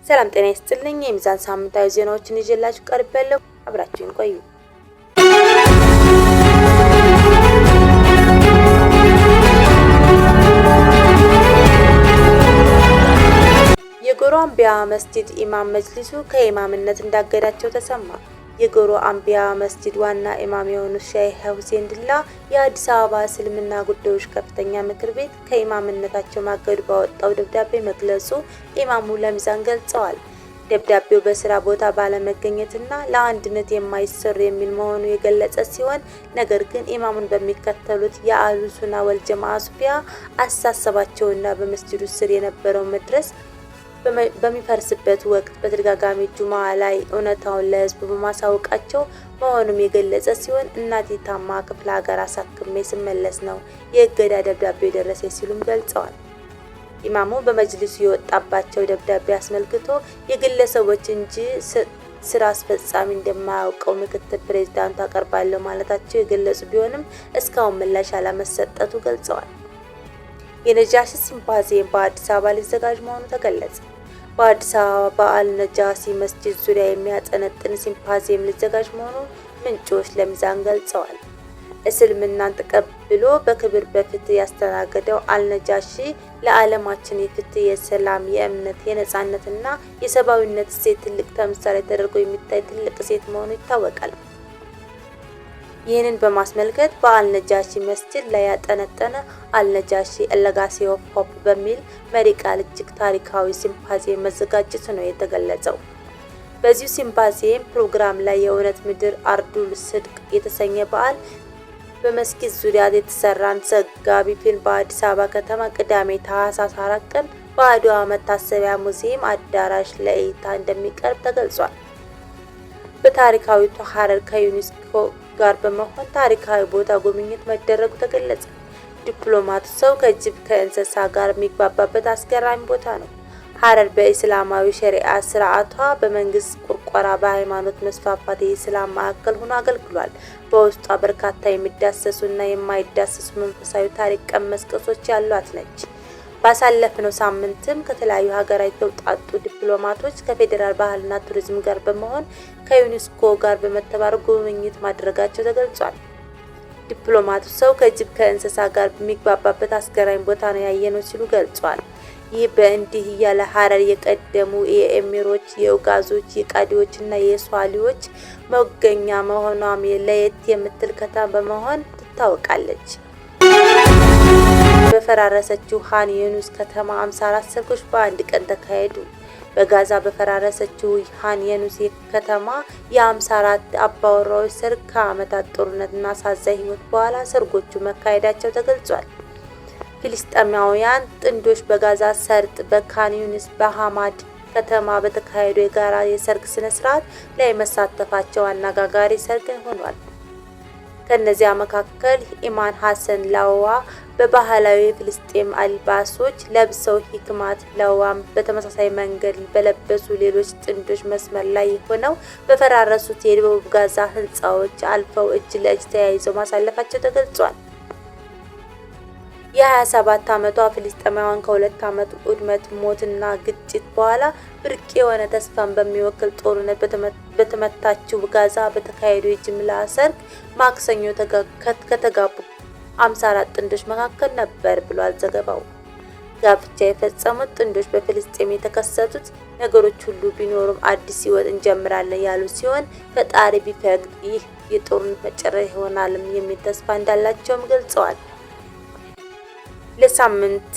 ሰላም ጤና ይስጥልኝ። የሚዛን ሳምንታዊ ዜናዎችን ይዤላችሁ ቀርቤያለሁ። አብራችሁን ቆዩ። የጎሮ አምቢያ መስጂድ ኢማም መጅሊሱ ከኢማምነት እንዳገዳቸው ተሰማ። የጎሮ አምቢያ መስጂድ ዋና ኢማም የሆኑት ሼህ ሁሴን ድላ የአዲስ አበባ እስልምና ጉዳዮች ከፍተኛ ምክር ቤት ከኢማምነታቸው ማገዱ ባወጣው ደብዳቤ መግለጹ ኢማሙ ለሚዛን ገልጸዋል። ደብዳቤው በስራ ቦታ ባለመገኘትና ለአንድነት የማይሰሩ የሚል መሆኑ የገለጸ ሲሆን ነገር ግን ኢማሙን በሚከተሉት የአህሉ ሱና ወልጀማዓ ሱፊያ አስተሳሰባቸውና በመስጂዱ ስር የነበረው መድረስ በሚፈርስበት ወቅት በተደጋጋሚ ጁማ ላይ እውነታውን ለህዝቡ በማሳወቃቸው መሆኑም የገለጸ ሲሆን እናቴ ታማ ክፍለ ሀገር አሳክሜ ስመለስ ነው የእገዳ ደብዳቤ የደረሰ ሲሉም ገልጸዋል። ኢማሙ በመጅሊሱ የወጣባቸው ደብዳቤ አስመልክቶ የግለሰቦች እንጂ ስራ አስፈጻሚ እንደማያውቀው ምክትል ፕሬዝዳንቱ አቀርባለሁ ማለታቸው የገለጹ ቢሆንም እስካሁን ምላሽ አለመሰጠቱ ገልጸዋል። የነጃሺ ሲምፖዚየም በአዲስ አበባ ሊዘጋጅ መሆኑ ተገለጸ። በአዲስ አበባ አልነጃሺ መስጂድ ዙሪያ የሚያጠነጥን ሲምፖዚየም ሊዘጋጅ መሆኑ ምንጮች ለሚዛን ገልጸዋል። እስልምናን ተቀብሎ በክብር በፍትህ ያስተናገደው አልነጃሺ ለዓለማችን የፍትህ፣ የሰላም፣ የእምነት፣ የነጻነትና የሰብአዊነት እሴት ትልቅ ተምሳሌ ተደርጎ የሚታይ ትልቅ እሴት መሆኑ ይታወቃል። ይህንን በማስመልከት በአልነጃሺ መስጂድ ላይ ያጠነጠነ አልነጃሺ ሌጋሲ ኦፍ ሆፕ በሚል መሪ ቃል እጅግ ታሪካዊ ሲምፖዚየም መዘጋጀቱ ነው የተገለጸው። በዚሁ ሲምፖዚየም ፕሮግራም ላይ የእውነት ምድር አርዱል ስድቅ የተሰኘ በዓል በመስጊድ ዙሪያ የተሰራን ዘጋቢ ፊልም በአዲስ አበባ ከተማ ቅዳሜ ታህሳስ 4 ቀን በአድዋ መታሰቢያ ሙዚየም አዳራሽ ለእይታ እንደሚቀርብ ተገልጿል። በታሪካዊቷ ሐረር ከዩኔስኮ ጋር በመሆን ታሪካዊ ቦታ ጉብኝት መደረጉ ተገለጸ። ዲፕሎማቱ ሰው ከጅብ ከእንስሳ ጋር የሚግባባበት አስገራሚ ቦታ ነው። ሐረር በእስላማዊ ሸሪዓ ስርዓቷ በመንግስት ቁርቆራ በሃይማኖት መስፋፋት የእስላም ማዕከል ሆኖ አገልግሏል። በውስጧ በርካታ የሚዳሰሱና የማይዳሰሱ መንፈሳዊ ታሪክ ቀመስ ቅርሶች ያሏት ነች። ባሳለፍነው ሳምንትም ከተለያዩ ሀገራት የተውጣጡ ዲፕሎማቶች ከፌዴራል ባህልና ቱሪዝም ጋር በመሆን ከዩኔስኮ ጋር በመተባበር ጉብኝት ማድረጋቸው ተገልጿል። ዲፕሎማቱ ሰው ከጅብ ከእንስሳ ጋር በሚግባባበት አስገራሚ ቦታ ነው ያየነው ሲሉ ገልጿል። ይህ በእንዲህ ያለ ሐረር የቀደሙ የኤሚሮች፣ የኡጋዞች፣ የቃዲዎችና የሷሊዎች መገኛ መሆኗም ለየት የምትል ከተማ በመሆን ትታወቃለች። በፈራረሰችው ኻን ዩኒስ ከተማ 54 ሰርጎች በአንድ ቀን ተካሄዱ። በጋዛ በፈራረሰችው ኻን ዩኒስ ከተማ የ54 አባወራዎች ሰርግ ከዓመታት ጦርነትና አሳዛኝ ህይወት በኋላ ሰርጎቹ መካሄዳቸው ተገልጿል። ፊልስጤማውያን ጥንዶች በጋዛ ሰርጥ በኻን ዩኒስ በሐማድ ከተማ በተካሄደው የጋራ የሰርግ ስነ ስርዓት ላይ መሳተፋቸው አነጋጋሪ ሰርግ ሆኗል። ከነዚያ መካከል ኢማን ሐሰን ላዋ በባህላዊ ፍልስጤም አልባሶች ለብሰው ሂክማት ላዋም በተመሳሳይ መንገድ በለበሱ ሌሎች ጥንዶች መስመር ላይ ሆነው በፈራረሱት የደቡብ ጋዛ ህንጻዎች አልፈው እጅ ለእጅ ተያይዘው ማሳለፋቸው ተገልጿል። የ27 ዓመቷ ፍልስጤማውያን ከ2 ዓመት ውድመት፣ ሞትና ግጭት በኋላ ብርቅ የሆነ ተስፋን በሚወክል ጦርነት በተመታችው ጋዛ በተካሄደው የጅምላ ሰርግ ማክሰኞ ከተጋቡ 54 ጥንዶች መካከል ነበር ብሏል ዘገባው። ጋብቻ የፈጸሙት ጥንዶች በፍልስጤም የተከሰቱት ነገሮች ሁሉ ቢኖሩም አዲስ ህይወት እንጀምራለን ያሉ ሲሆን ፈጣሪ ቢፈቅድ ይህ የጦርነት መጨረሻ ይሆናል የሚል ተስፋ እንዳላቸውም ገልጸዋል። ለሳምንት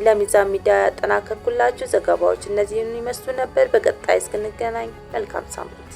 ለሚዛን ሚዲያ ያጠናከርኩላችሁ ዘገባዎች እነዚህን ይመስሉ ነበር። በቀጣይ እስክንገናኝ መልካም ሳምንት።